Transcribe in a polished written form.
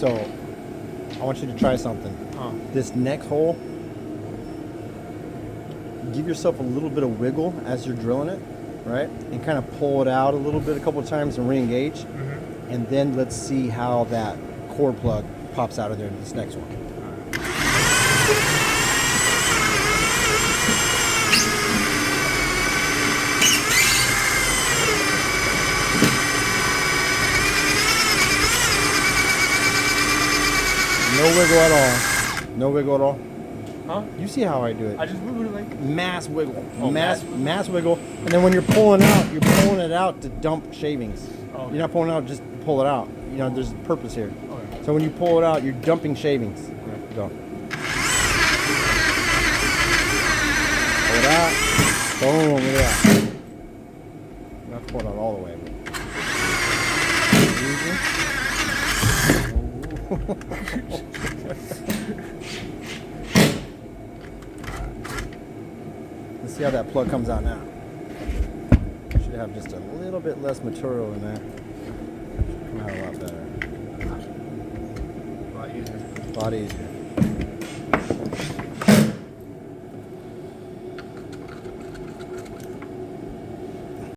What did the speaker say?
So I want you to try something. This next hole, give yourself a little bit of wiggle as you're drilling it, right? And kind of pull it out a little bit a couple of times and re-engage. Mm-hmm. And then let's see how that core plug pops out of there in this next one. No wiggle at all. No wiggle at all. Huh? You see how I do it. I just wiggle it like mass wiggle. Oh, mass wiggle. And then when you're pulling out, you're pulling it out to dump shavings. Oh, okay. You're not pulling it out just to pull it out. You know, there's a purpose here. Okay. So when you pull it out, you're dumping shavings. Okay. Go. Pull it out. Boom, look at that. You have to pull it out all the way. Easy. Let's see how that plug comes out now. Should have just a little bit less material in there. Should come out a lot better. a lot easier. A lot easier.